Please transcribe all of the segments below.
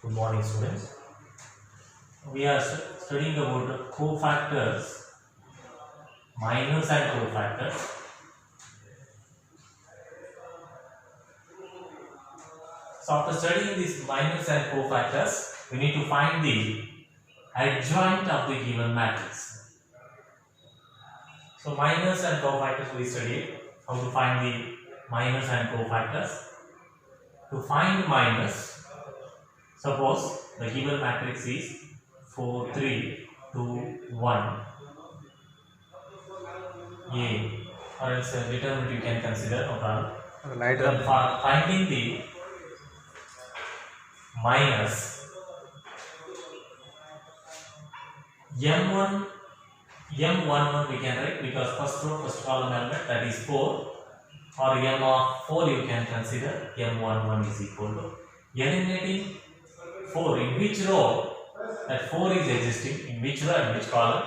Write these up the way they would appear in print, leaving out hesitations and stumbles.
Good morning, students. We are studying about cofactors, minors and cofactors. So after studying these minors and cofactors, we need to find the adjoint of the given matrix. So minors and cofactors we studied how to find the minors and cofactors. To find minors, suppose the given matrix is 4, 3, 2, 1 A, or else a determinant you can consider, no problem. Then for finding the minus M11 we can write because first row, first column element, that is 4, or M of 4 you can consider M11 is equal to eliminating 4 in which row that 4 is existing, in which row and which column.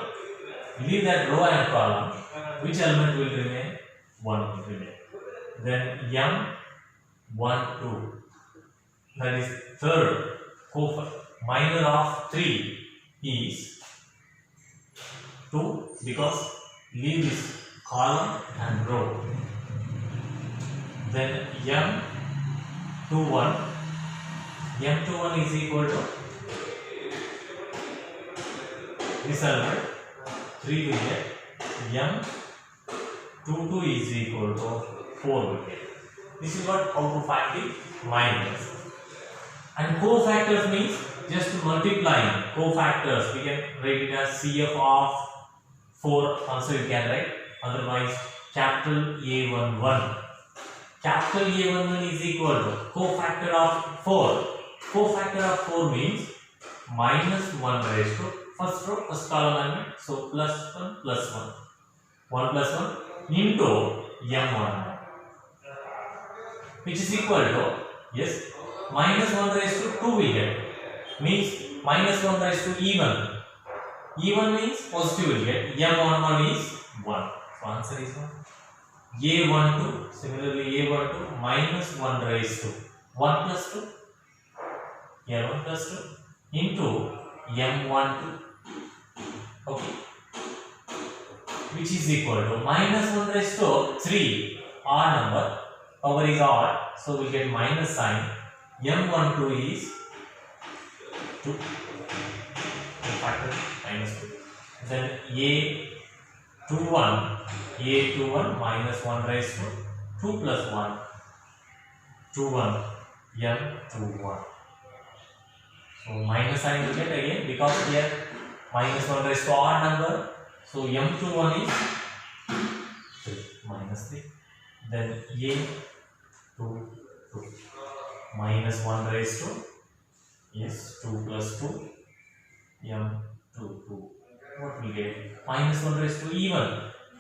Leave that row and column, which element will remain? 1 will remain. Then M12, that is third minor of 3 is 2 because leave this column and row. Then M21 is equal to this element 3 will get, M22 is equal to 4 will get. This is what how to find the minors. And cofactors means just multiplying cofactors. We can write it as CF of 4 also you can write, otherwise capital A11. Capital A11 is equal to cofactor of 4. Cofactor of 4 means minus 1 raised to first row, first column element, so plus 1 plus 1. 1 plus 1 into M11, which is equal to, yes, minus 1 raised to 2 we get, means minus 1 raised to even. Even means positive will get, M11 is 1. So answer is 1. A12, similarly A12 minus 1 raised to 1 plus 2, A1 plus 2 into M12, okay, which is equal to minus 1 raised to 3, odd number, power is odd, so we get minus sign. M12 is 2, factor minus 2. Then A21 minus 1 raised to 2 plus 1, 21, M21. So minus sign will get again because here minus 1 raised to odd number. So M21 is 3 minus 3. Then A22 minus 1 raised to, yes, 2 plus 2, M22. What will get? Minus 1 raised to even.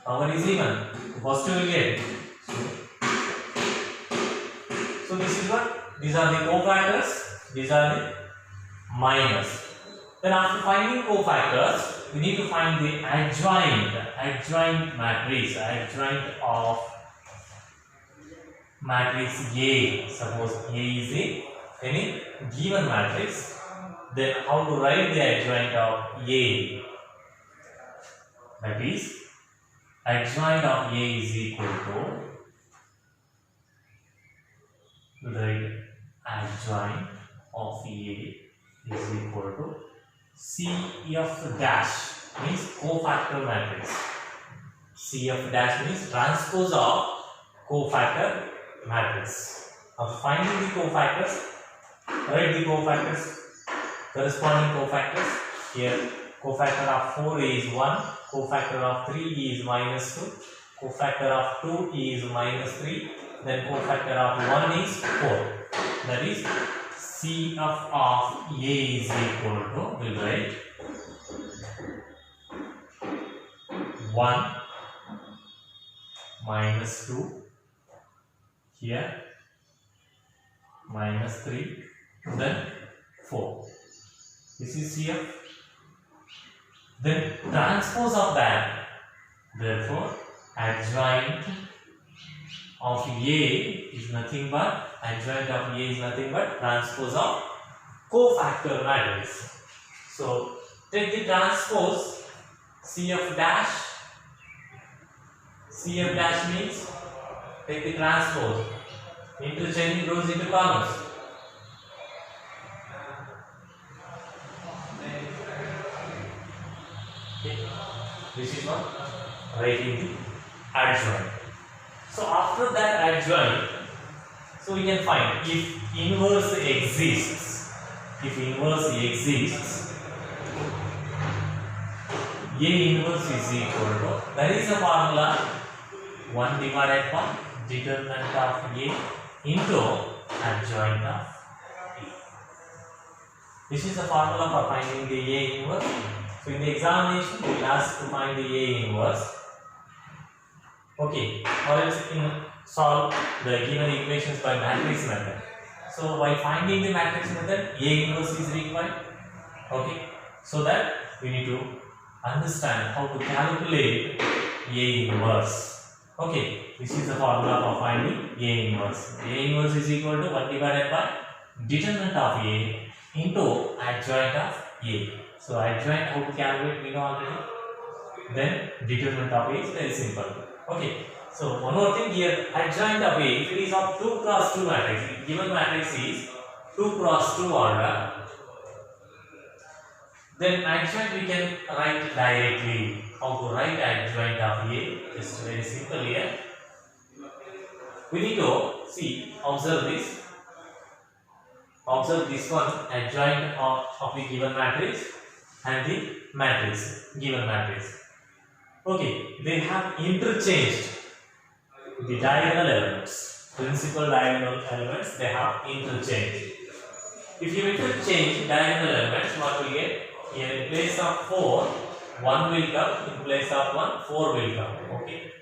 Power is even. Positive will get. So this is what? These are the cofactors. These are the minors. Then after finding cofactors, we need to find the adjoint matrix, adjoint of matrix A. Suppose A is any given matrix. Then how to write the adjoint of A? That is, adjoint of A is equal to, write adjoint of A is equal to CF dash, means cofactor matrix. CF dash means transpose of cofactor matrix. After finding the cofactors, write the cofactors, corresponding cofactors. Here cofactor of 4 is 1, cofactor of 3 is minus 2, cofactor of 2 is minus 3, then cofactor of 1 is 4. That is CF of A is equal to, we'll write 1 minus 2, here minus 3, then 4. This is CF. Then transpose of that, therefore adjoint of A is nothing but transpose of cofactor matrix. So take the transpose CF dash. CF dash means take the transpose into changing rows into columns. Okay. This is what writing the adjoint. So after that adjoint, so we can find if inverse exists. If inverse exists, A inverse is equal to, there is a formula 1 divided by determinant of A into adjoint of A. This is the formula for finding the A inverse. So in the examination, we will ask to find the A inverse. Okay, or else solve the given equations by matrix method. So by finding the matrix method, A inverse is required. Okay, so that we need to understand how to calculate A inverse. Okay, this is the formula for finding A inverse. A inverse is equal to 1 divided by determinant of A into adjoint of A. So adjoint, how to calculate, we know already. Then determinant of A is very simple. Okay, so one more thing here, adjoint of A, if it is of 2 cross 2 matrix, given matrix is 2 cross 2 order, then adjoint we can write directly. How to write adjoint of A? Just very simple here. We need to see, observe this. Observe this one, adjoint of the given matrix and the matrix, given matrix. Okay, they have interchanged the diagonal elements, principal diagonal elements, they have interchanged. If you interchange diagonal elements, what we get? Here in place of 4, 1 will come, in place of 1, 4 will come. Okay.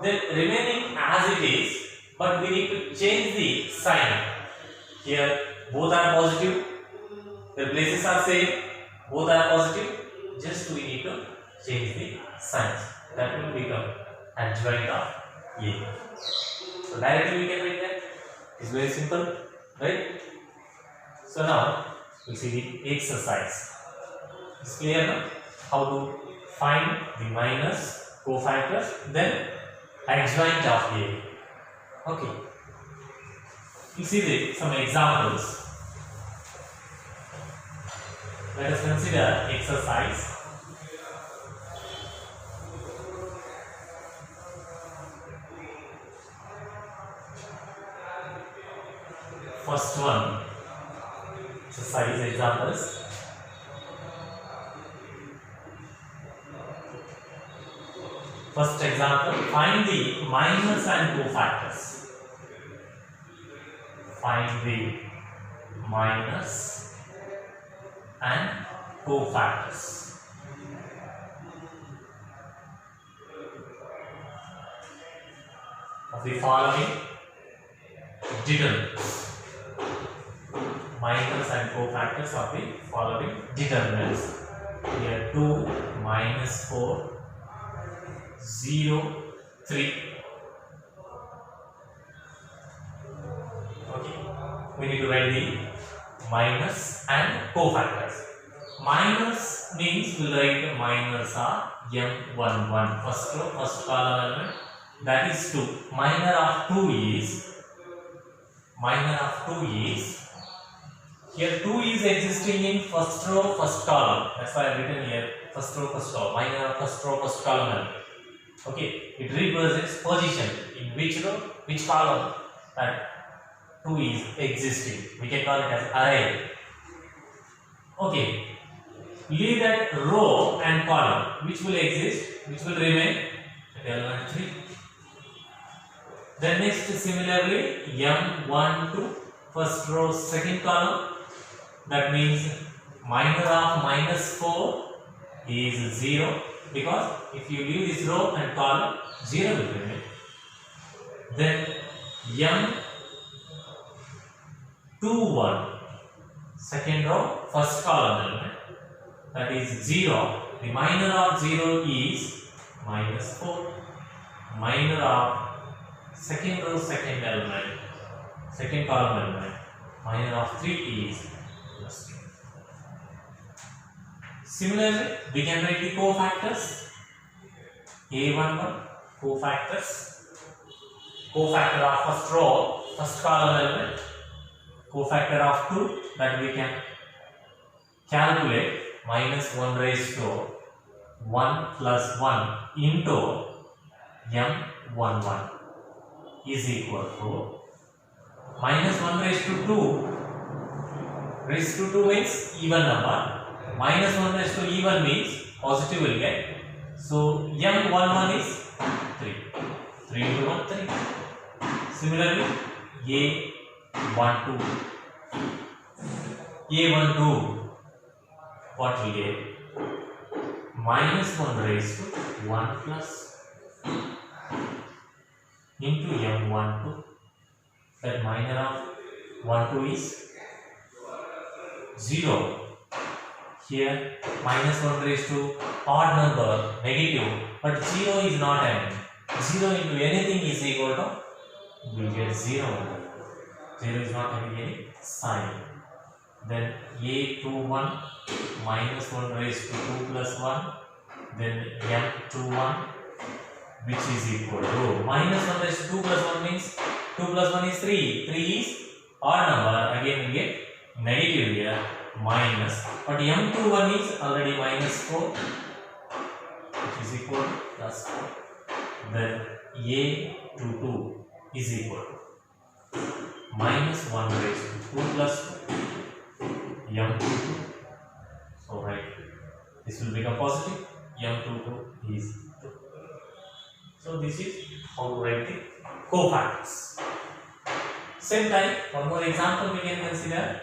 Then remaining as it is, but we need to change the sign. Here both are positive, their places are same, both are positive, just we need to change the signs. That will become adjoint of A. So directly we can write that. It's very simple, right? So now we see the exercise. It's clear now how to find the minus cofactors, then adjoint of A. Okay. You see some examples. Let us consider exercise. First one, exercise examples. First example, find the minus and cofactors. Find the minus and cofactors. Of the following determinants. Minus and cofactors of the following determinants. Here 2, minus 4, 0, 3. Okay. We need to write the minus and cofactors. Minus means we will write the minors are M11. First row, first column element. That is 2. Minor of 2 is here 2 is existing in first row, first column. That's why I have written here first row, first column. Minor of first row, first column element. Okay, it represents position in which row, which column that 2 is existing. We can call it as array. Okay, leave that row and column which will exist, which will remain element 3. Then next similarly M12 first row second column, that means minor of minus 4 is 0, because if you leave this row and column 0 will remain. Then M21 second row first column element, that is 0. The minor of 0 is minus 4. Minor of second row second element, second column element, minor of 3 is plus 2. Similarly, we can write the cofactors. A11 cofactors. Cofactor of first row, first column element. Cofactor of 2 that we can calculate minus 1 raised to 1 plus 1 into m11 is equal to minus 1 raised to 2. Raised to 2 means even number. Minus 1 raised to even means positive will get. So m11 is 3. 3 into 1, 3. Similarly, A12. A12. What we get? Minus 1 raised to 1 plus into m12. That minor of 12 is 0. Here minus 1 raised to odd number, negative, but 0 is not an. 0 into anything is equal to, we will get 0. 0 is not having any sign. Then A21 minus 1 raised to 2 plus 1. Then M21, which is equal to minus 1 raised to 2 plus 1 means 2 plus 1 is 3. 3 is odd number. Again we get negative here. Minus, but m21 is already minus 4, which is equal to plus 4. Then A22 is equal to minus 1 raised to 2 plus 2 m22. So right, this will become positive. M22 is 2. So this is how to write the cofactors. Same time, one more example we can consider.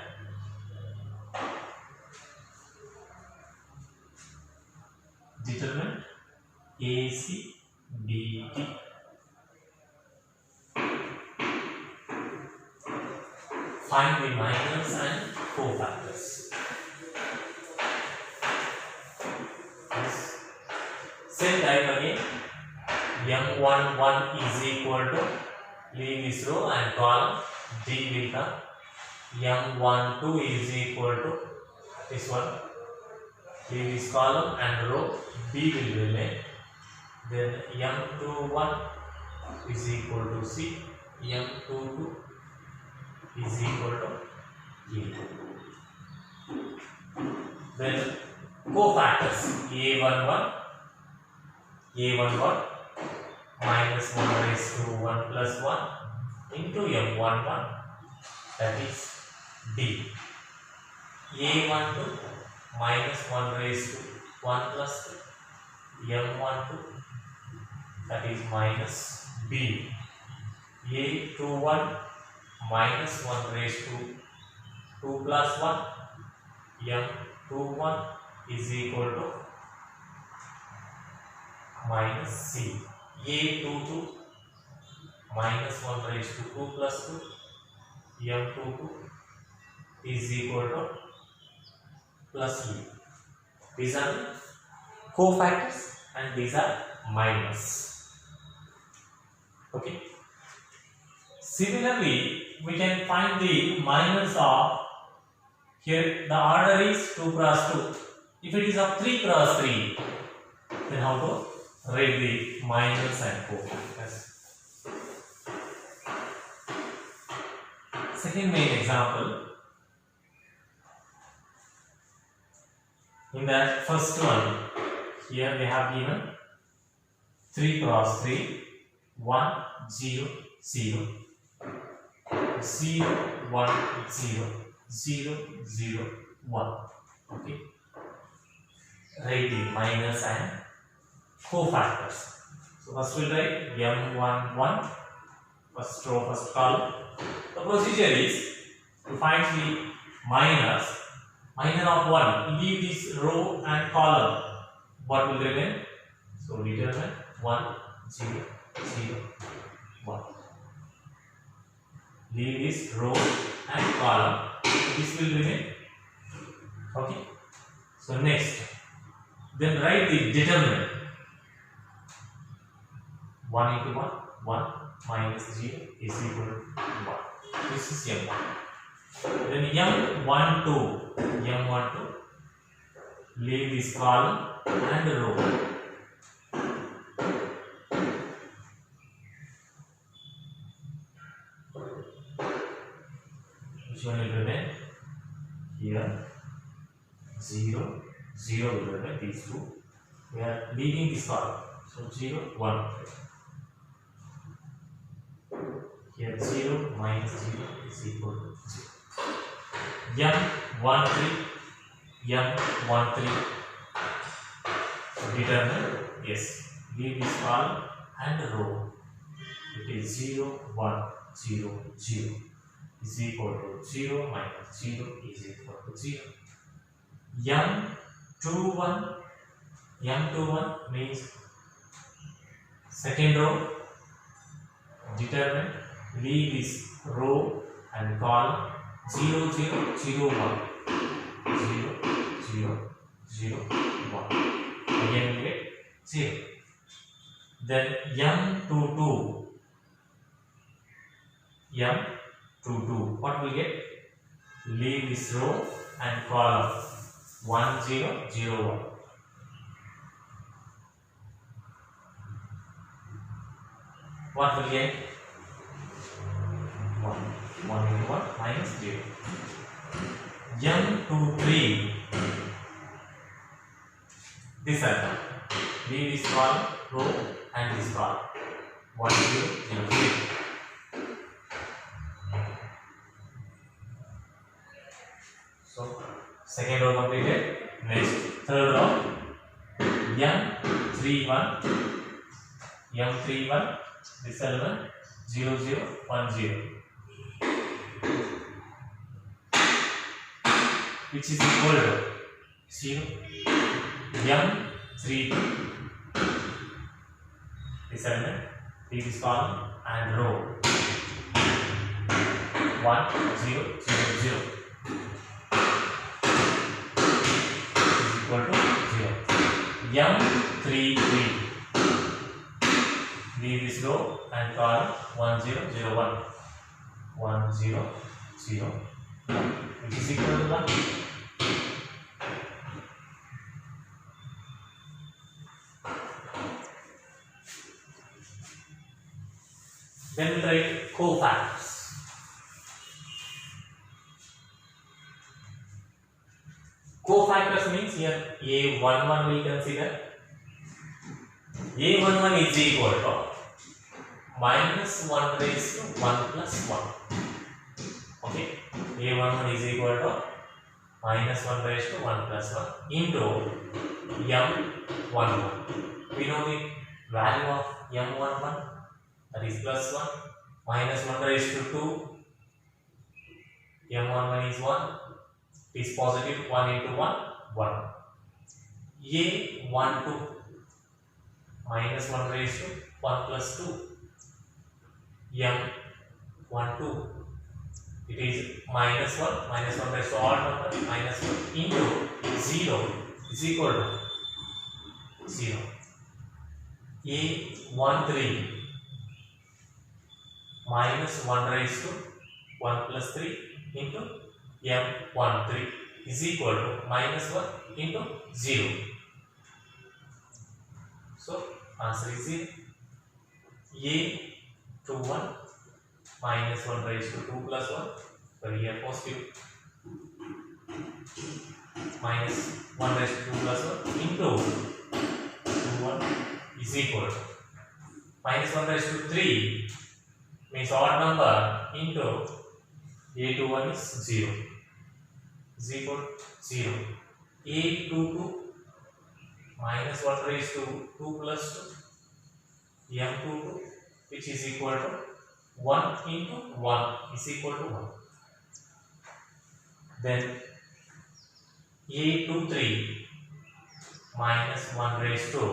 Determine AC, BD. Find the minors and cofactors. Yes. Same type again. M11 is equal to, leave this row and column, D will come. M12 is equal to this one. Leave this column and row, B will remain. Then M21 is equal to C, M22 is equal to A. Then cofactors A11 minus 1 raised to 1 plus 1 into M11, that is D. A12 minus 1 raised to 1 plus m12, that is minus b. A21 minus 1 raised to 2 plus 1 m21 is equal to minus c. A22 minus 1 raised to 2 plus 2 m22 is equal to plus e. These are the cofactors and these are minors. Okay. Similarly, we can find the minors of, here the order is 2 cross 2. If it is of 3 cross 3, then how to write the minors and cofactors? Second main example. In that first one, here they have given 3 cross 3, 1, 0, 0, 0, 1, 0, 0, 0, 1. Okay. Write the minors and cofactors. So first we'll write M11, first row, first column. The procedure is to find the minors. Minor of 1, leave this row and column. What will remain? So determine 1, 0, 0, 1. Leave this row and column. This will remain. Okay. So next, then write the determinant. 1 into 1, 1 minus 0 is equal to 1. This is M1. Then M12, leave this column and row. Which one will remain? Here 0, 0 will remain, these two. We are leaving this column. So 0, 1. Here 0 minus 0 is equal to 0. M13. So determine, yes, leave this column and row. It is 0, 1, 0, 0 is equal to 0 minus 0 is equal to 0. M21 means second row. Determine, leave this row and column 0, 0, 0, 1. 0, 0, 0, 1. Again we get 0. Then M22. What we get? Leave this row and column 1, 0, 0, 1. What will get? 1. 1 into 1 minus 0. M23. This item. Leave this column, row and this column. 1, 0, 0, 0. So, second row completed. Next, third row. M31. This element 0, 0, 1, 0. Which is equal to 0. M32. This element, leave this column and row 1, 0, 0, 0. Equal to 0. M33. Leave this row and column 1, 0, 0, 1. 1, 0, 0, 1. Which is equal to 1. Then we write cofactors. Cofactors means here A11 we consider. A11 is equal to minus 1 raised to 1 plus 1. Okay, A11 is equal to minus 1 raised to 1 plus 1 into M11. We know the value of M11, that is plus 1, minus 1 raised to 2. M11 is 1. It is positive. 1 into 1, 1. A12 minus 1 raised to 1 plus 2. M12. It is minus 1 raised to odd number, minus 1 into 0 is equal to 0. A13 minus 1 raised to 1 plus 3 into M13 is equal to minus 1 into 0. So, answer is 0. A21 minus 1 raised to 2 plus 1, so here positive, minus 1 raised to 2 plus 1 into 21 is equal to minus 1 raised to 3 means odd number into A21 is 0 is equal to 0. A22 minus 1 raised to 2 plus 2 M22 which is equal to 1 into 1 is equal to 1. Then A23 minus 1 raised to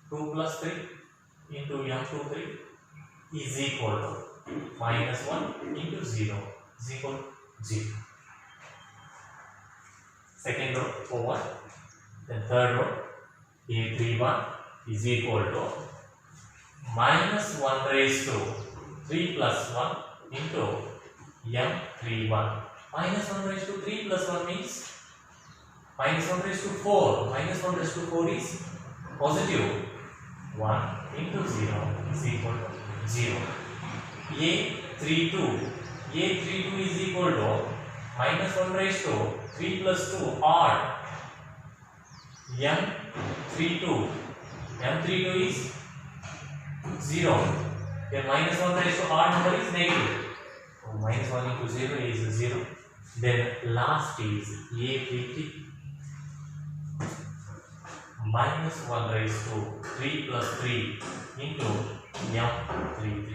2 plus 3 into M23 is equal to minus 1 into 0 is equal to 0. Second row over. Then third row A31 is equal to minus 1 raised to 3 plus 1 into M31. Minus 1 raised to 3 plus 1 means minus 1 raised to 4. Minus 1 raised to 4 is positive. 1 into 0 is equal to 0. A32. A32 is equal to minus 1 raised to 3 plus 2 odd. M32. M32 is 0. Then minus 1 raised to odd number is negative. So minus 1 into 0 is 0. Then last is A50. Minus 1 raised to 3 plus 3 into M33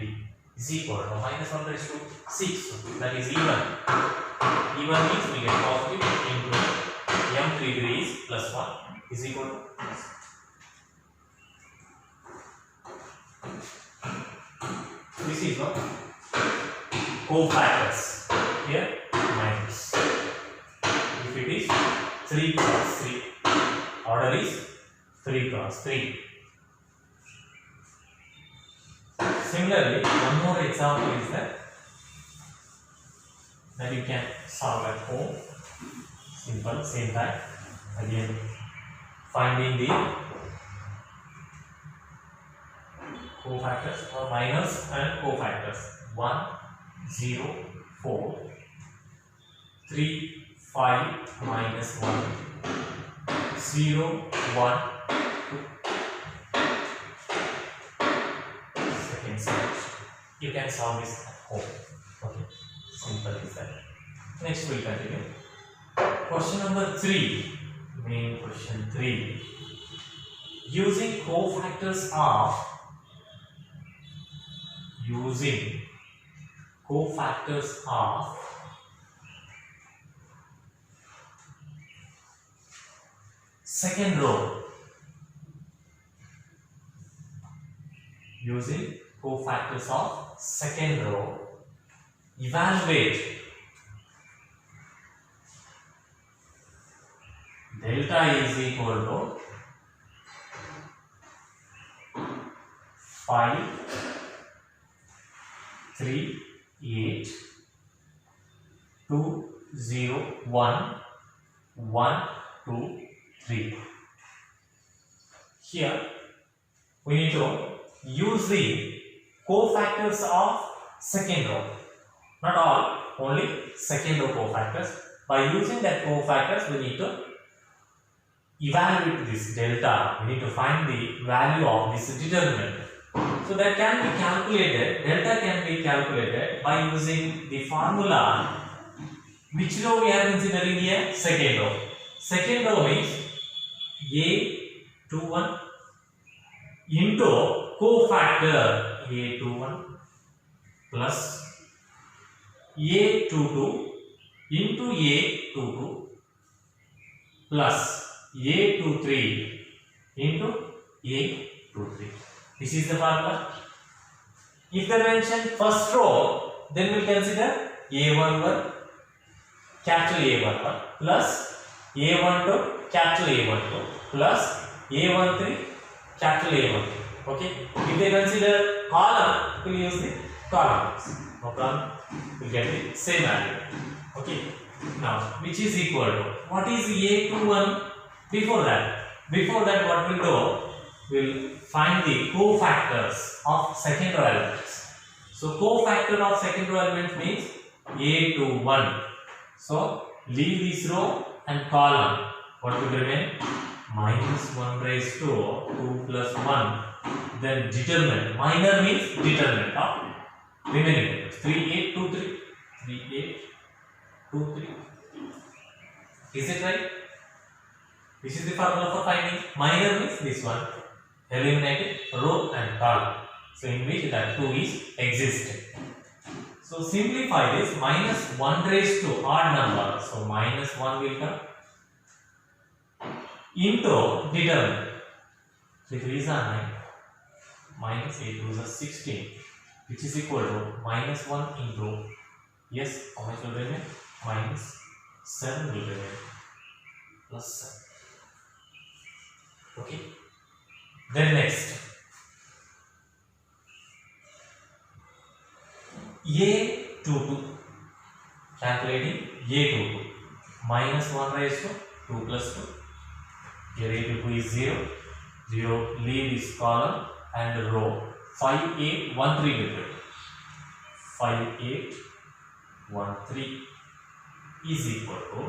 is equal to minus 1 raised to 6. That is even. Even means we get positive into M33 is plus 1 is equal to. This is what cofactors. Here minus. If it is 3 cross 3, order is 3 cross 3. Similarly, one more example is that you can solve at home. Simple, same time. Again, finding the cofactors or minors and cofactors. 1, 0, 4, 3, 5, minus 1, 0, 1, 2. Second solution. You can solve this at home. Okay, simple is that. Next we'll continue. Question number 3. Main question 3. Using cofactors of second row. Using cofactors of second row, evaluate delta is equal to 5, 3, 8, 2, 0, 1, 1, 2, 3. Here we need to use the cofactors of second row. Not all, only second row cofactors. By using that cofactors, we need to evaluate this delta. We need to find the value of this determinant. So that can be calculated, delta can be calculated by using the formula. Which row we are considering here? Second row. Second row means A21 into cofactor A21 plus A22 into A22 plus A23 into A23. This is the formula. If they mention first row, then we will consider A11 capital A11 plus A12 capital A12 plus A13 capital A13. Okay. If they consider column, we will use the columns. No problem. We will get the same value. Okay. Now, which is equal to what is A21 before that? Before that, what we will do? We will find the cofactors of second row elements. So, cofactor of second row element means A21. So, leave this row and column. What will remain? Minus 1 raised to 2 plus 1. Then determinant. Minor means determinant of remaining numbers. 3, 8, 2, 3. 3, 8, 2, 3. Is it right? This is the formula for finding. Minor means this one. Eliminated row and column. So, in which that 2 is existing. So, simplify this. Minus 1 raised to odd number. So, minus 1 will come into determinant. 3 3s are 9. Minus 8 2s are 16. Which is equal to minus 1 into, yes, how much will remain? Minus 7 will remain. Plus 7. Okay. Then next, A22. calculating A22. Minus 1 raised to 2 plus 2. Here A22 is 0. 0, leave this column and row. 5813 will 5813 is equal to,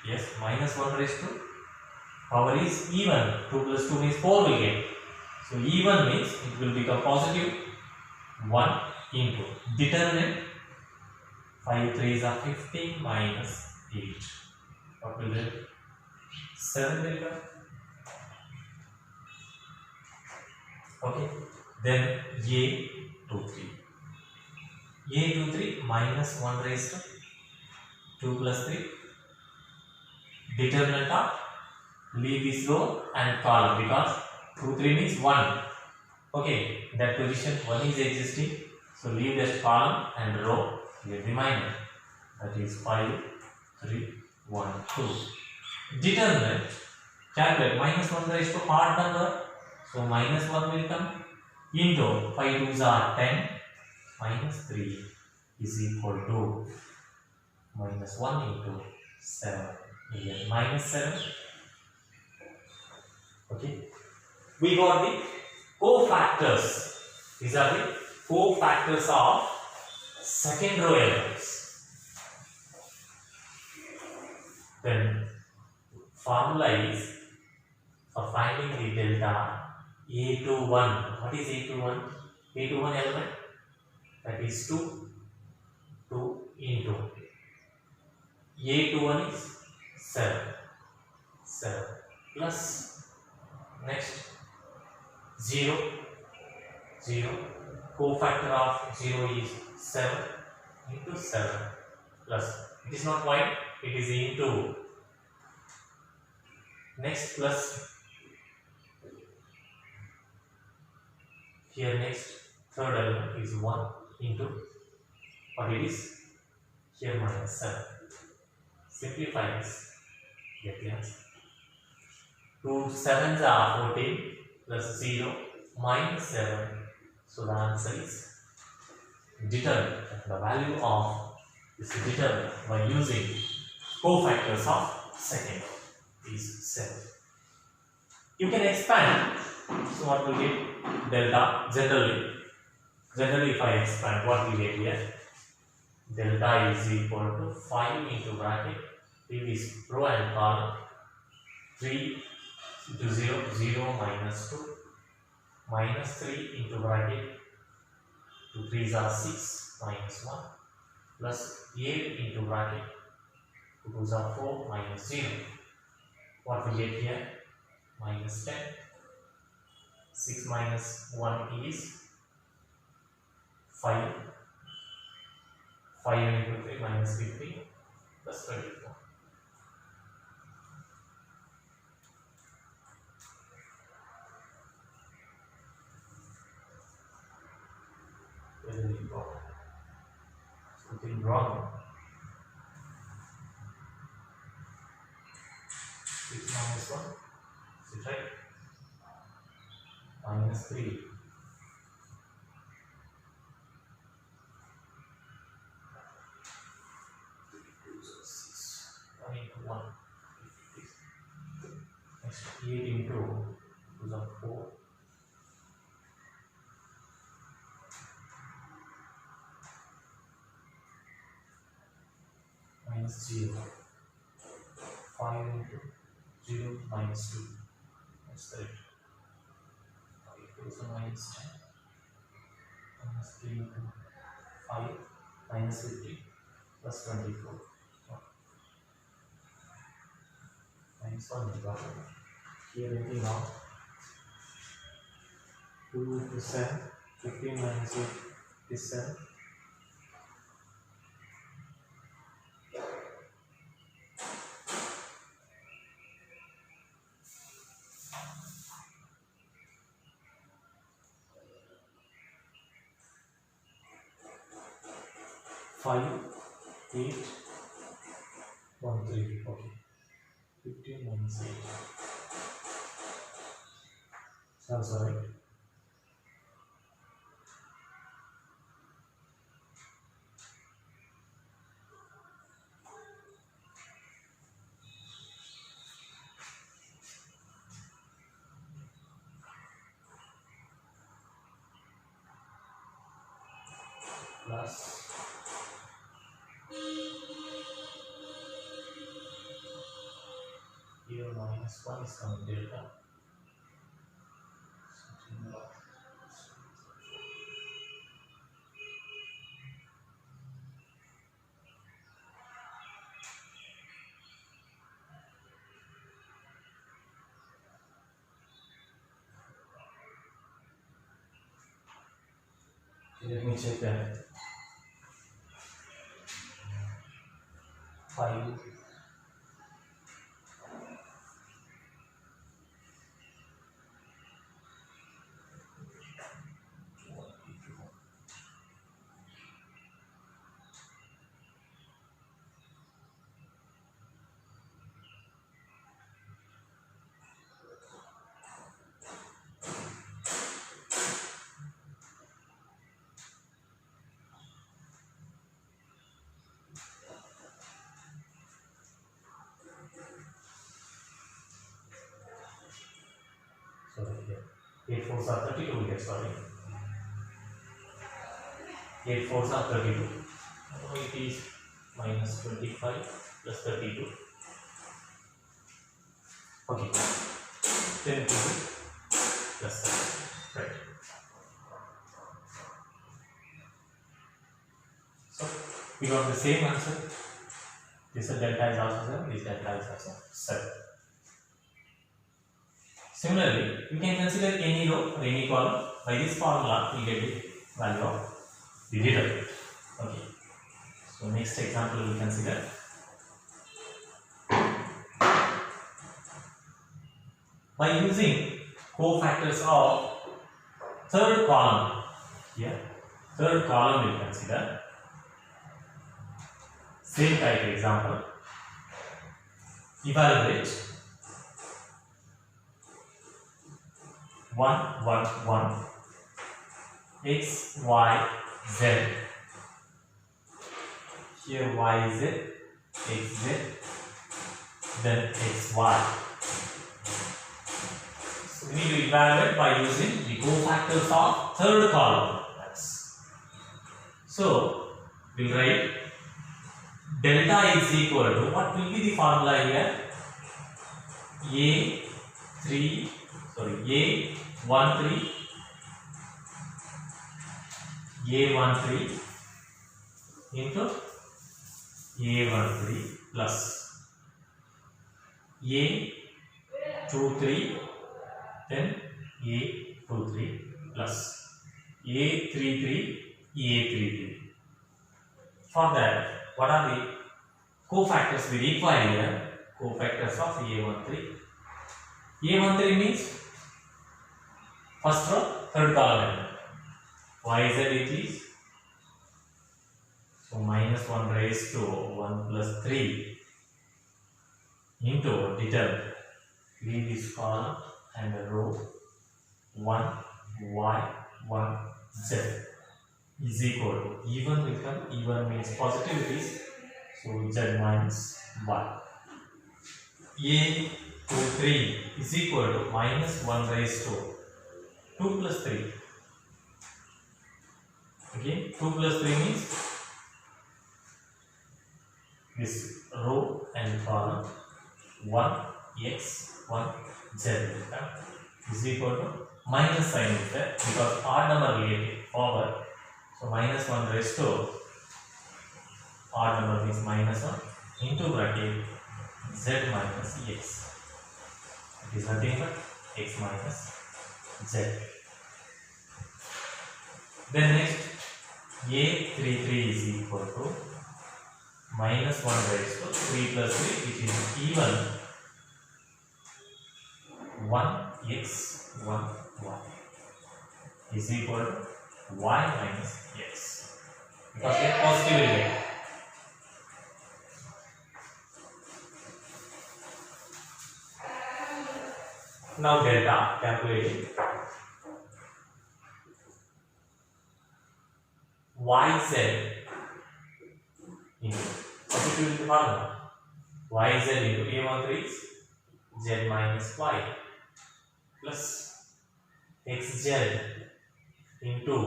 yes, minus 1 raised to, power is even. 2 plus 2 means 4 will get. So even means it will become positive. 1 into determinant. 5 3s are 15 minus 8. What will it? 7 will come. Okay. Then A23. A23 minus 1 raised to 2 plus 3. Determinant of, leave this row and column because 2 3 means 1. Okay, that position 1 is existing, so leave that column and row. Get the minor, that is 5 3 1 2. Determinant, calculate minus 1 raised to odd number, so minus 1 will come into 5 2s are 10 minus 3 is equal to minus 1 into 7. We get minus 7. Okay, we got the cofactors. These are the cofactors of second row elements. Then formula is for finding the delta A21. What is A21? A21 element, that is 2 into A21 is 7 plus next 0 cofactor of 0 is 7 into 7 plus, it is not white, it is into, next plus, here next third element is 1 into, what it is, here minus 7. Simplify this, get the answer. 2 7s are 14 plus 0 minus 7. So the answer is determined. The value of is determined by using cofactors of second is 7. You can expand. So what will get? Delta generally if I expand, what will get here? Delta is equal to 5 into bracket, leave this row and column, 3 into 0, 0 minus 2, minus 3 into bracket, 2 3s are 6, minus 1, plus 8 into bracket, 2 2s are 4, minus 0. What we get here? Minus 10. 6 minus 1 is 5. 5 into 3 minus 15 plus 24. Something wrong. 6 minus 1, is it right? Minus 3. Into 1. Next 8 into 2 is 4. Minus 0. 5 into 0 minus 2. That's correct. Minus 10 minus 3 into 5 minus 50 plus 24. Minus 1 is got here anything wrong. 2 into 7, 15 minus 8 is 7. Five, 8, 1, 3. Okay. 15 minus 8. Sounds right. here minus 1 is coming delta. Let me check that. 5. Sorry, here 8 4s are 32. We get sorry. 8 4s are 32. Now it is minus 25 plus 32. Okay. 10 plus 7. Right. So we got the same answer. This delta is also 7. This delta is also 7. Similarly, we can consider any row or any column. By this formula, we get the value of the determinant. Okay. So next example we consider. By using cofactors of third column, here third column we consider. Same type example. Evaluate 1 1 1 x y z. Here y z, x z, then x y. So we need to evaluate by using the cofactors of third column. So we'll write delta is equal to, what will be the formula here? A13 into A13 plus A23, then A23 plus A33, A33. For that, what are the cofactors we require here? Cofactors of A13. A13 means first row, third column. Yz it is, so minus 1 raised to 1 plus 3 into determinant. Leave this column and the row 1 y 1 z is equal to, even will come, even means positivities, so z minus 1. A23 is equal to minus 1 raised to 2 plus 3. Again 2 plus 3 means this row and column 1 x 1 z is equal to minus sign is there because odd number related forward. So minus 1 raised to odd number means minus 1 into bracket z minus x. It is nothing but x minus z. Then next A33 is equal to minus 1 raised to 3 plus 3, which is even 1 x 1 y is equal to y minus x, because they are positive related. Now delta calculating yz into, substitute the formula, yz into A13 is z minus y plus xz into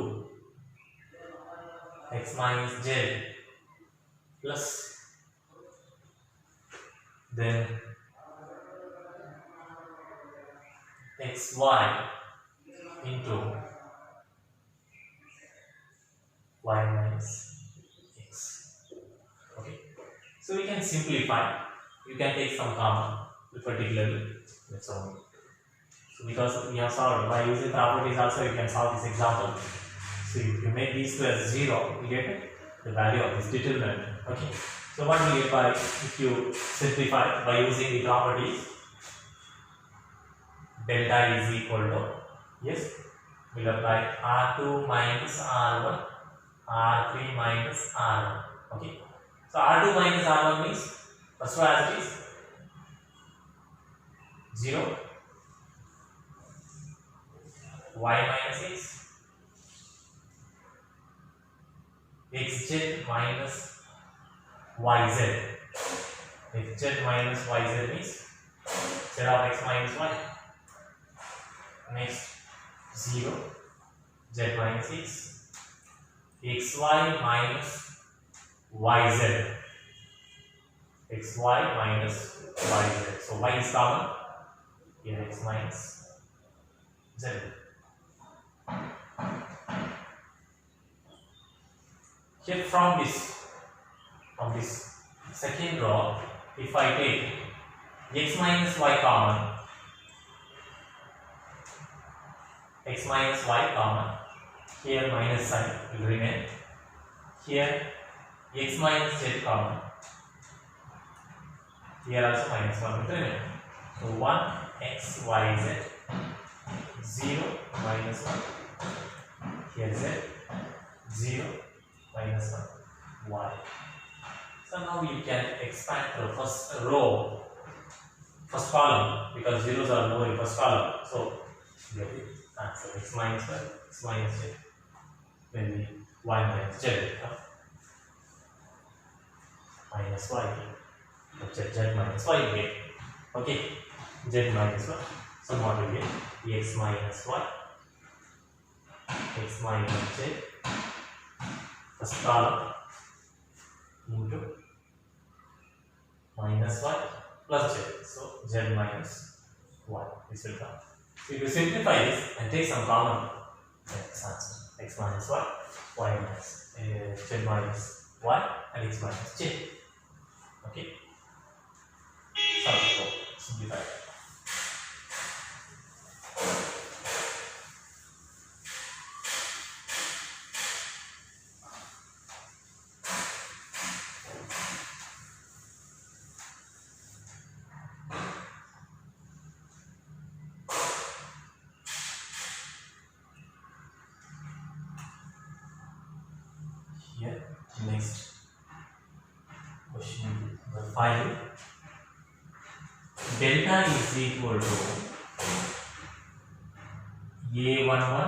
x minus z plus then xy into y minus x. Okay, so we can simplify. You can take some common, particularly that's all. So because we have solved by using properties also, you can solve this example. So if you make these two as 0, you get the value of this determinant. Okay. So what will you get by if you simplify by using the properties? Delta is equal to, yes, we'll apply R2 minus R1, R3 minus R1. Okay. So R2 minus R1 means first row as it is 0, y minus x, xz minus yz. Xz minus yz means z of x minus y. Next 0, z minus x, xy minus yz, xy minus yz. So y is common, here x minus z. Here from this second row, if I take x minus y common, x minus y common, here minus sign will remain, here x minus z common, here also minus 1 will remain. So 1 x y z, 0 minus 1, here z, 0 minus 1 y. So now you can expand the first row, first column, because zeros are lower in first column. So get it. Answer x minus y, x minus z, then y minus z, minus y, z minus y again. Okay, z minus y. So what will get x minus y, x minus z, first column into minus y plus z. So z minus y. This will come. So if you simplify this and take some common, that's answer. X minus y, y minus z minus y, and x minus z. Okay. So simplify. Here, next question number 5. Delta is equal to A11,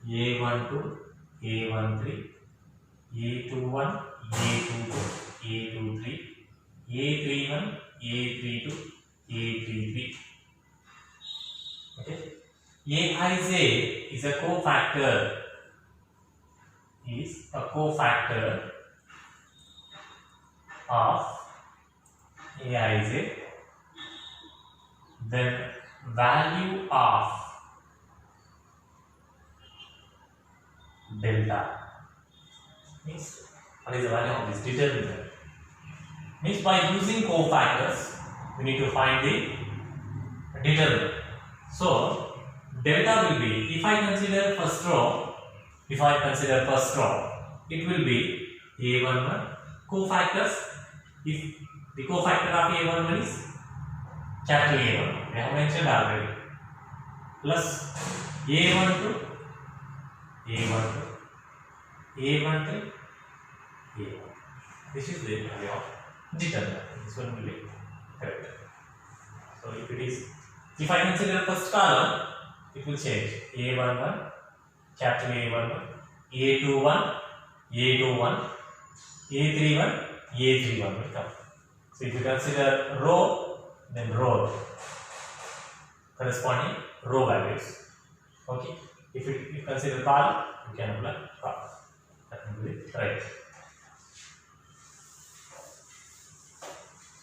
A12, A13, A21, A22, A23, A31, A32, A33. Okay. Aij is a cofactor. Is a cofactor of Aij, then value of delta means what is the value of this determinant? Means by using cofactors we need to find the determinant. So delta will be, if I consider first row, it will be A11 cofactors. If the cofactor of A11 is capital A1, we have mentioned already, plus A12, A13, A1. This is the value of determinant. This one will be correct. So if I consider first column, it will change A11, capital A11, A21, A21, A31, A31 will come. So if you consider row, then row corresponding row values. Okay. If you consider column, you can apply column. That will be right.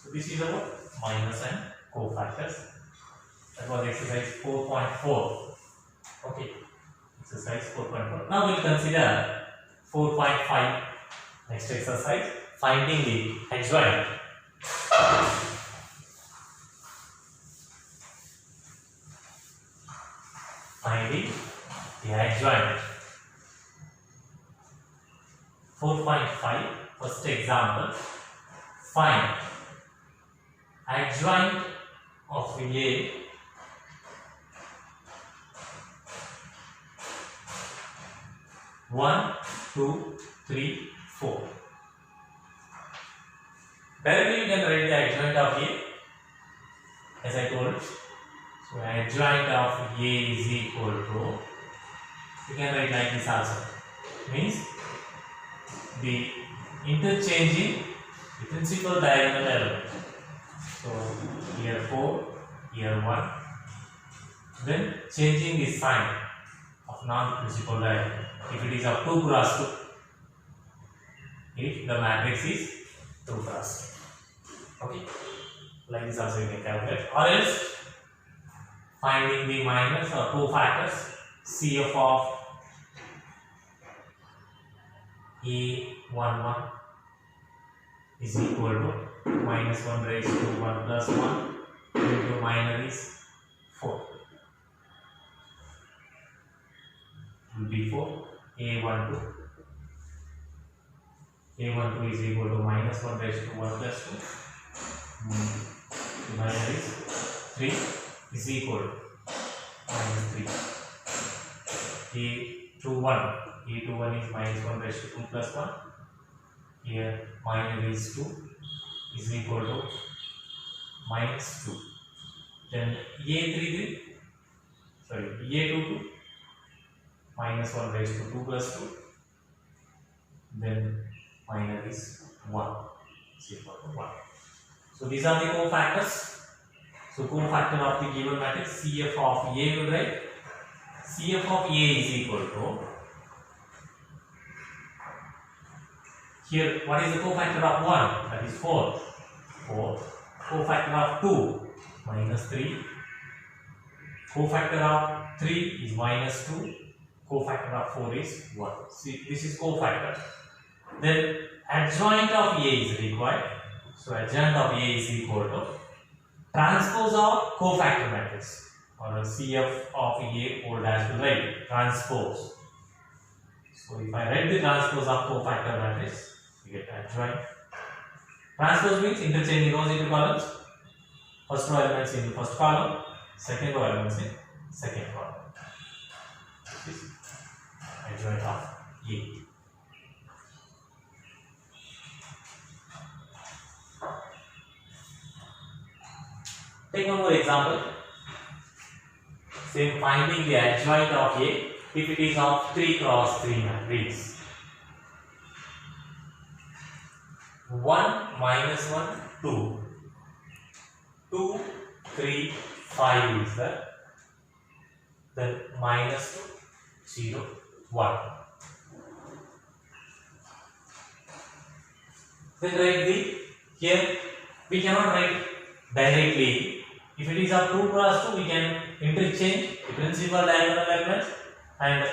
So this is about minus and cofactors. That was exercise 4.4. Okay, exercise 4.4. Now we'll consider 4.5. Next exercise, finding the adjoint. Finding the adjoint. 4.5. First example. Find adjoint of A one, 2, 3, 4. Directly you can write the adjoint of A as I told. So adjoint of A is equal to, you can write like this also, means the interchanging the principal diagonal element. So here 4, here 1, then changing the sign of non-principal diagonal. If it is of 2 cross 2, if the matrix is 2 cross 2. Okay, like this also you can calculate. Or else finding the minus or cofactors CF of A11 is equal to minus 1 raised to 1 plus 1 into minor is 4. Will be 4. A12 is equal to minus 1 raised to 1 plus 2. Minor is 3 is equal to minus 3. A21 is minus 1 raised to 2 plus 1. Here minor is 2 is equal to minus 2. Then A22 minus 1 raised to 2 plus 2. Then minor is 1 is equal to 1. So these are the cofactors. So cofactor of the given matrix CF of A will write. CF of A is equal to, here what is the cofactor of 1? That is 4. Cofactor of 2 minus 3. Cofactor of 3 is minus 2. Cofactor of 4 is 1. See, this is cofactor. Then adjoint of A is required. So adjoint of A is equal to transpose of cofactor matrix, or CF of A whole dash will write transpose. So if I write the transpose of cofactor matrix, we get adjoint. Transpose means interchanging rows into columns. First row elements in the first column, second row elements in second column. This is adjoint of A. Take one more example. Say finding the adjoint of A if it is of 3 cross 3 matrix. 1 minus 1 2. 2 3 5 is there. Then minus 2 0 1. Then write the, here we cannot write directly. If it is of 2 cross 2, we can interchange the principal diagonal elements and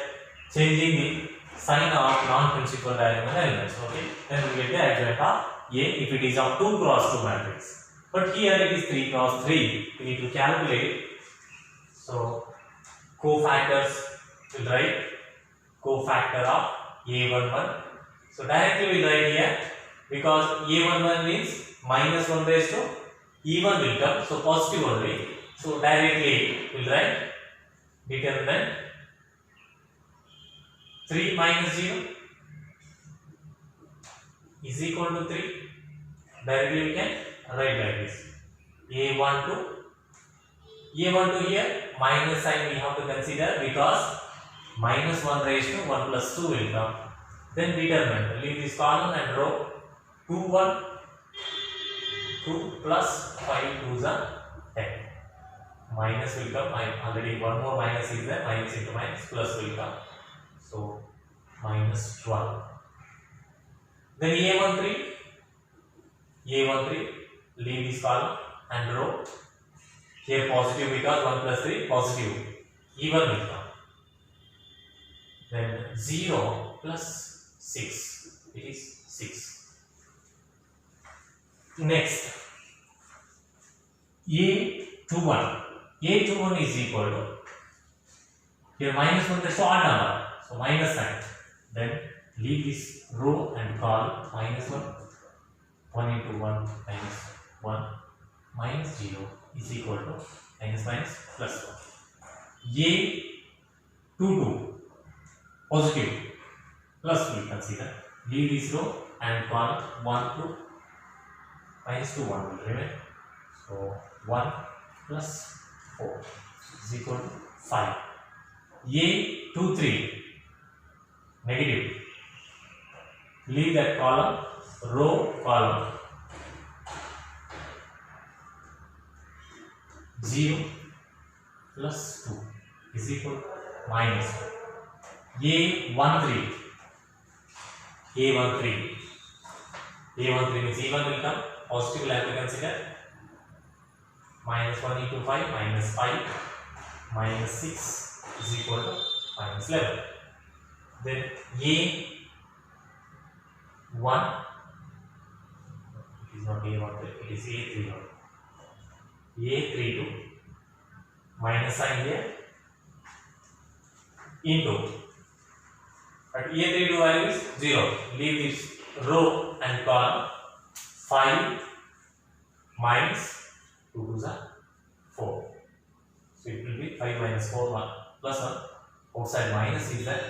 changing the sign of non-principal diagonal elements. Okay, then we get the adjoint of A if it is of 2 cross 2 matrix. But here it is 3 cross 3. We need to calculate. So cofactors will write cofactor of A11. So directly we write here, because A11 means minus 1 raised to even will come, so positive only. So directly we will write determinant 3 minus 0 is equal to 3. Directly we can write like this. A12 here minus sign we have to consider, because minus 1 raised to 1 plus 2 will come. Then determinant, leave this column and row 2 1 2 plus 5 2s are 10. Minus will come. Already one more minus is there. Minus into minus, plus will come. So minus 12. Then A13, leave this column and row Here positive because 1 plus 3 positive. Even will come. Then 0 plus 6. It is 6. Next, A21. A21 is equal to, here minus 1 is odd number, so minus sign. Then leave this row and call minus 1. 1 into 1 minus 1 minus 0 is equal to minus plus 1. A22 positive plus we consider. Leave this row and call 1 to minus 2 1 will remain. So 1 plus 4 is equal to 5. A23 negative. Leave that column, row, column. 0 plus 2 is equal to minus 1. A13 means even will come, positive will have to consider. Minus 1 into 5 minus 5 minus 6 is equal to minus 11. Then A1, it is not A1, it is A31. A32 minus sign here into, but A32 value is 0. Leave this row and column. 5 minus 2 to 4. So it will be 5 minus 4 1 plus 1. Outside minus is that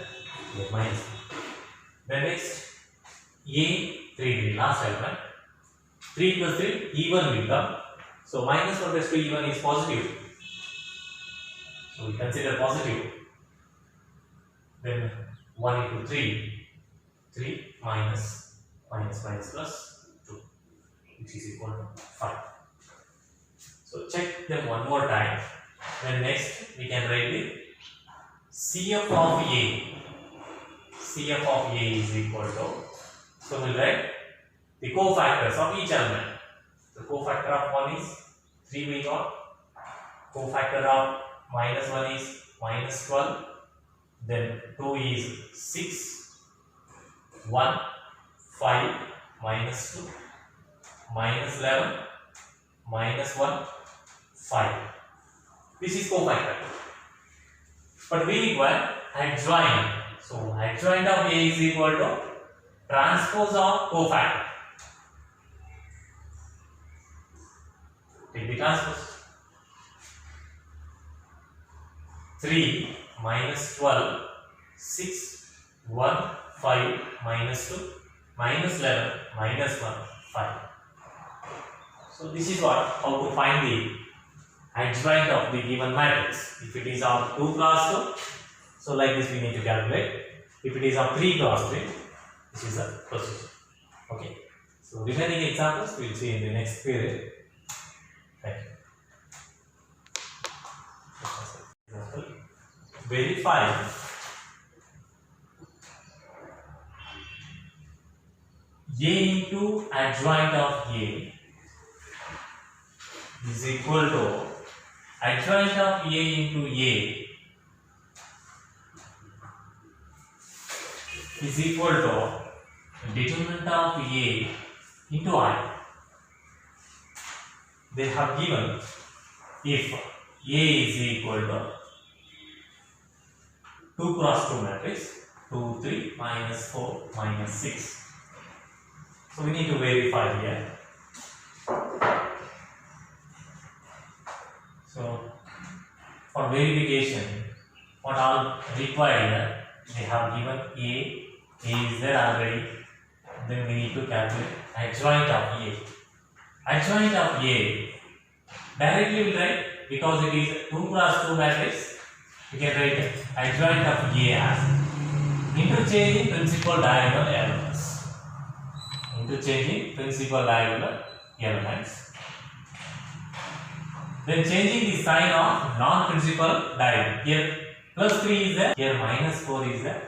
minus 1. Then next A33 last element. 3 plus 3 even will come. So minus 1 plus 2 even is positive. So we consider positive. Then 1 into 3, 3 minus plus 2, which is equal to 5. So check them one more time. Then next we can write the CF of A. CF of A is equal to, so we'll write the cofactors of each element. The cofactor of 1 is 3 we got. Cofactor of minus 1 is minus 12. Then 2 is 6. 1, 5, minus 2, minus 11, minus 1, 5. This is cofactor. But we require adjoint. So adjoint of A is equal to transpose of cofactor. Take the transpose. 3 minus 12, 6, 1, 5, minus 2, minus 11, minus 1, 5. So this is what, how to find the adjoint of the given matrix. If it is of 2 cross 2, so like this we need to calculate. If it is of 3 cross 3, this is the procedure. Okay. So remaining examples we will see in the next period. Thank you. Verify A into adjoint of A is equal to adjoint of A into A is equal to determinant of A into I. They have given if A is equal to 2 cross 2 matrix, 2, 3, minus 4, minus 6. So we need to verify here. So for verification, what all required here, they have given A is there already. Then we need to calculate adjoint of A. Adjoint of A, directly we write, because it is 2 cross 2 matrix, we can write adjoint of A as interchanging principal diagonal elements. Interchanging principal diagonal elements. Then changing the sign of non-principal diagonal. Here plus 3 is there, here minus 4 is there.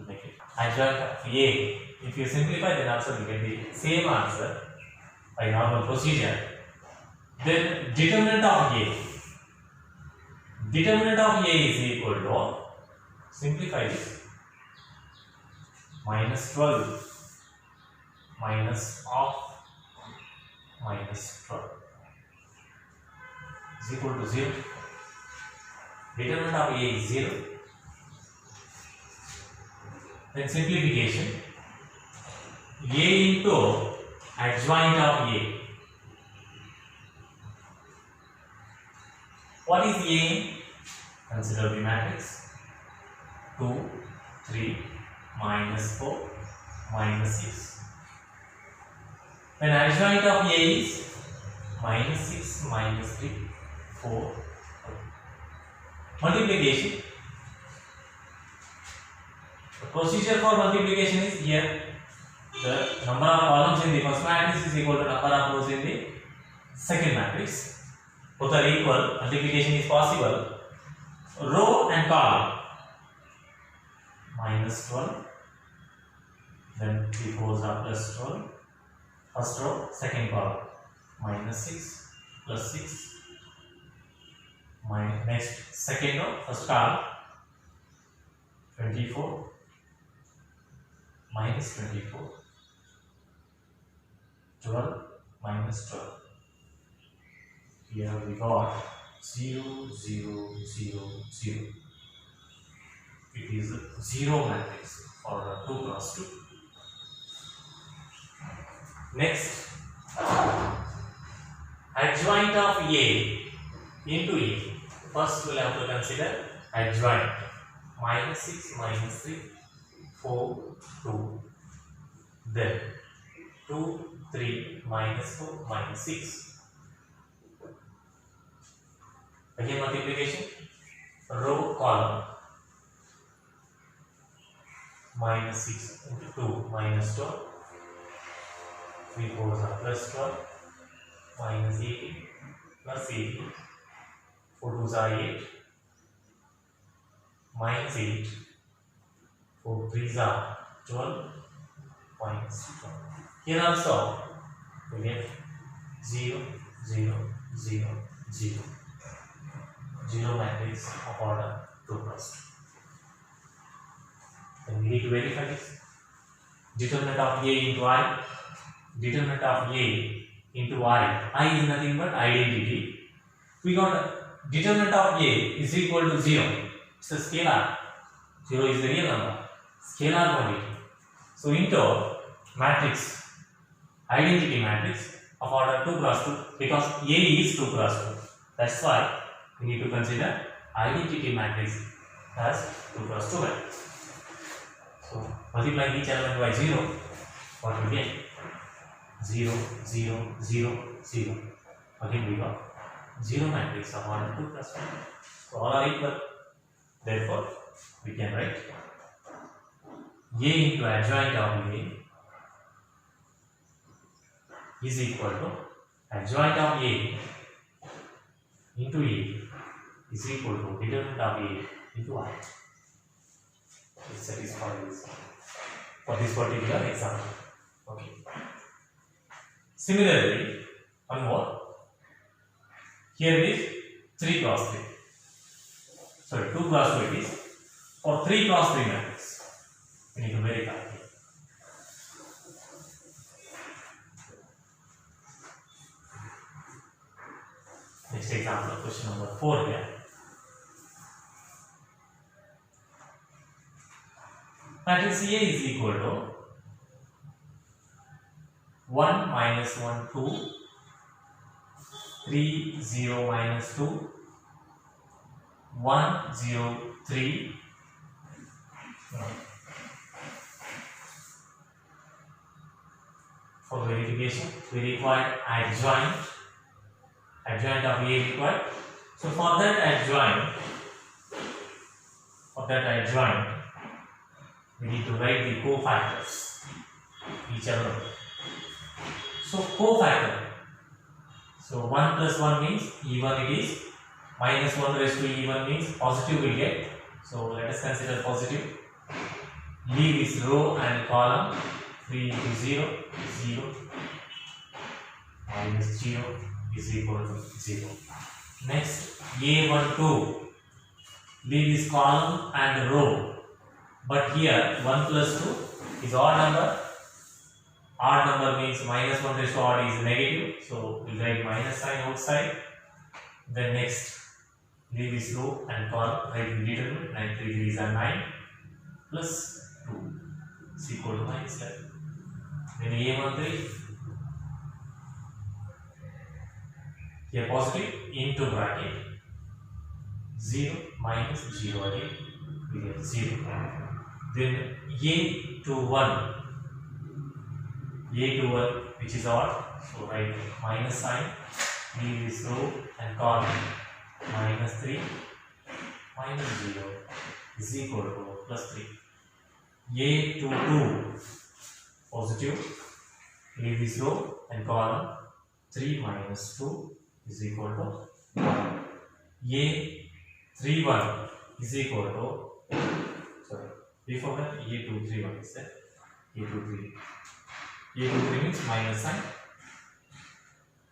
Make it adjoint of A. If you simplify, then also you get the same answer by normal procedure. Then determinant of A. Determinant of A is equal to, simplify this, minus 12 minus of minus 12 is equal to 0. Determinant of A is 0. Then simplification, A into adjoint of A. What is A? Consider the matrix 2, 3, minus 4, minus 6. When adjoint of A is minus 6, minus 3, 4. Multiplication. The procedure for multiplication is here. The number of columns in the first matrix is equal to number of rows in the second matrix. Both are equal. Multiplication is possible. Row and column. Minus 12. Then 3 4s are plus 12. First row, second column. Minus 6 plus 6. Next second row, first column. 24 minus 24. 12 minus 12. Here we got 0, 0, 0, 0. It is a 0 matrix for 2 cross 2. Next, adjoint of A into A. First we will have to consider adjoint. Minus 6, minus 3, 4, 2. Then 2, 3, minus 4, minus 6. Again multiplication, row, column. Minus 6 into 2, minus 12. 3 4s are plus 12. Minus 18, plus 18. 4 2s are 8. Minus 8. 4 3s are 12. Minus 12. Here also we get 0, 0, 0, 0. 0 matrix of order 2 cross 2. Then we need to verify this. Determinant of A into I. Determinant of A into I. I is nothing but identity. We got determinant of A is equal to 0. It's a scalar. 0 is the real number. Scalar quantity. So into matrix, identity matrix of order 2 cross 2, because A is 2 cross 2. That's why we need to consider identity matrix as 2 cross 2 matrix. So multiply each element by 0, what we get? 0, 0, 0, 0. Again we got 0 matrix of order 2 cross 2. So all are equal. Therefore, we can write A into adjoint of A is equal to adjoint of A into A is equal to determinant of A into I. This satisfies for this particular example. Okay. Similarly, one more. Here it is 3 cross 3. Sorry, 2 cross 2 it is. For 3 cross 3 matrix, we need to verify here. Next example, question number 4 here. Matrix A is equal to 1 minus 1 2, 3 0 minus 2, 1 0 3. For verification, we require adjoint of A required. So for that adjoint, we need to write the cofactors, each other. So cofactor. So 1 plus 1 means even it is. Minus 1 raised to even means positive will get. So let us consider positive. Leave this row and column. 3 into 0, 0. Minus 0 is equal to 0. Next, A12. Leave this column and row. But here 1 plus 2 is odd number. Odd number means minus 1 raised to odd is negative. So we'll write minus sign outside. Then next, leave this row and column, write the determinant. 9 3 3s are 9 plus 2 is equal to minus 11. Then A13 here positive into bracket 0 minus 0 again we get 0. Then A21 which is odd, so write minus sign, leave this row and column, minus 3 minus 0 is equal to plus 3. A22 positive, leave this row and column, 3 minus 2 is equal to 1. A31 is equal to, sorry, before that A231 is there. A23 means minus sign,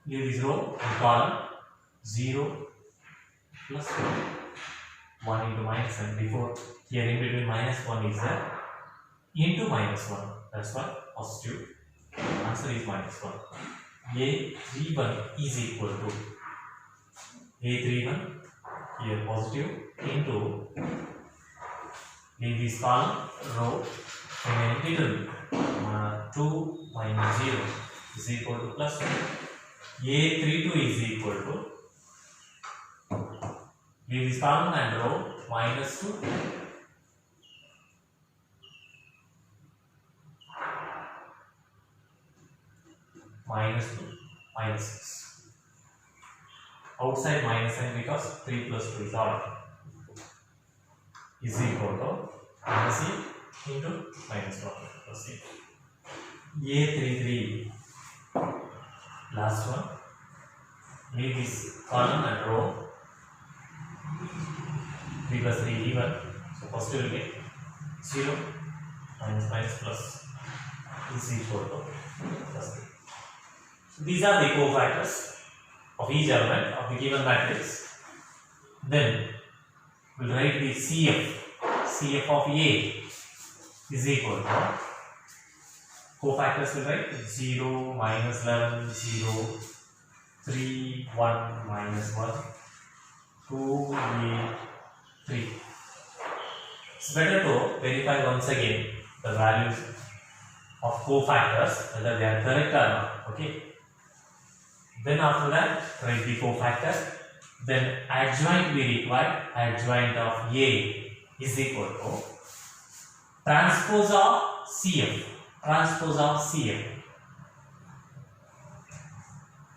leave this row and column, 0 plus 1 into minus sign. Before here in between minus 1 is there, into minus 1, that's why positive. Answer is minus 1. A31 is equal to A31 here positive into, leave this column, row, and determinant 2 minus 0 is equal to plus 1. A32 is equal to, leave this column and row, minus 2 minus 2 minus 6. Outside minus sign because 3 plus 2 is odd, is equal to minus e into minus 1 plus e. A33 last one, leave this column and row, 3 plus 3 even, so first we will get 0 minus minus plus is equal to plus 3. So these are the cofactors of each element of the given matrix. Then we will write the CF of A is equal to, cofactors will write 0 minus 11 0 3 1 minus 1 2 8 3. It's better to verify once again the values of cofactors whether they are correct or not. Okay. Then after that, write the cofactor. Then adjoint we require, adjoint of A is equal to transpose of CF. Transpose of CF.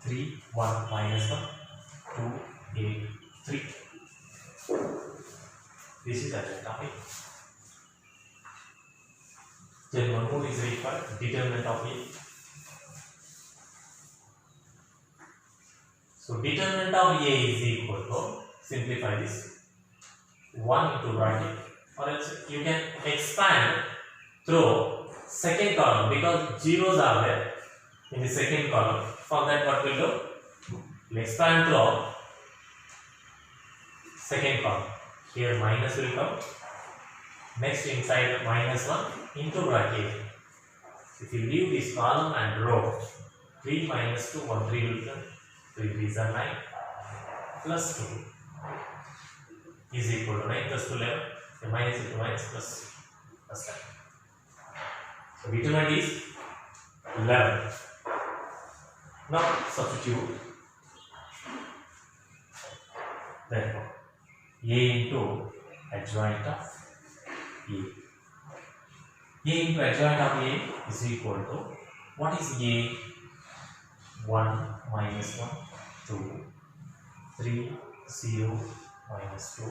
3 1 minus 1 2 8 3. This is adjoint of A. Then one more is required, determinant of A. So determinant of A is equal to, simplify this, 1 into bracket, or else you can expand through second column because zeros are there in the second column. For that what we will do? We'll expand through second column. Here minus will come. Next inside minus 1 into bracket. If you leave this column and row, 3 minus 2, 1 3 will come. 3 3s are 9 plus 2 is equal to 9 plus 2 11. So minus into minus plus 9. So determinant is 11. Now substitute. Therefore, A into adjoint of A. A into adjoint of A is equal to, what is A? 1 minus 1 2 3 0 minus 2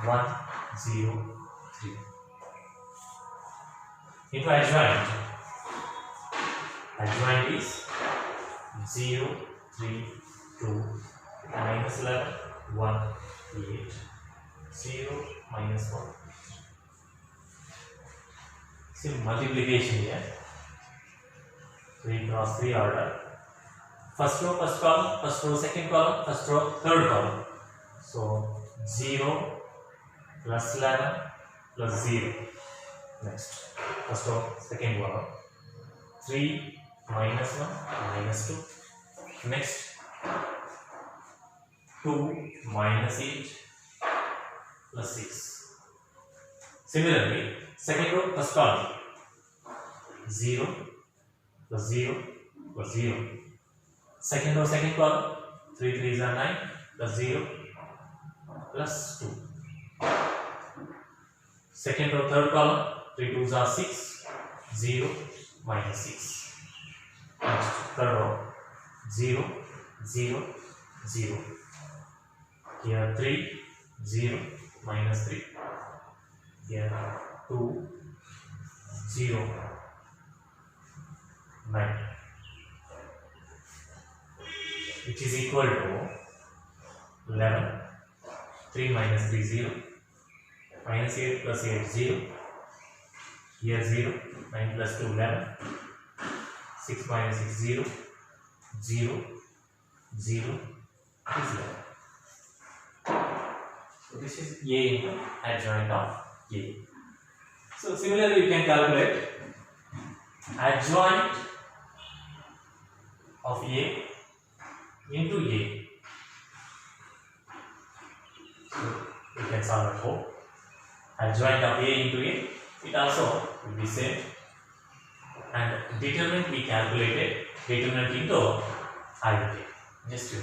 1 0 3 into adjoint. Adjoint is 0 3 2 minus 11 1 8 0 minus 1. See multiplication here, 3 cross 3 order, First row, first column, first row, second column, first row, third column. So 0 plus 11 plus 0. Next, first row, second column. 3 minus 1 minus 2. Next, 2 minus 8 plus 6. Similarly, second row, first column. 0 plus 0 plus 0. Second row, second column. 3 3s are 9 plus 0 plus 2. Second row, third column. 3 2s are 6. 0 minus 6. Next, third row. 0 0 0. Here 3 0 minus 3. Here 2 0 9, which is equal to 11. 3 minus 3 0. Minus 8 plus 8 0. Here 0. 9 plus 2 11. 6 minus 6 0. 0 0 is 11. So this is A into adjoint of A. So similarly you can calculate adjoint of A into A. So you can solve at home. Adjoint of A into A, it also will be same. And determinant we calculated, determinant into I into A. Just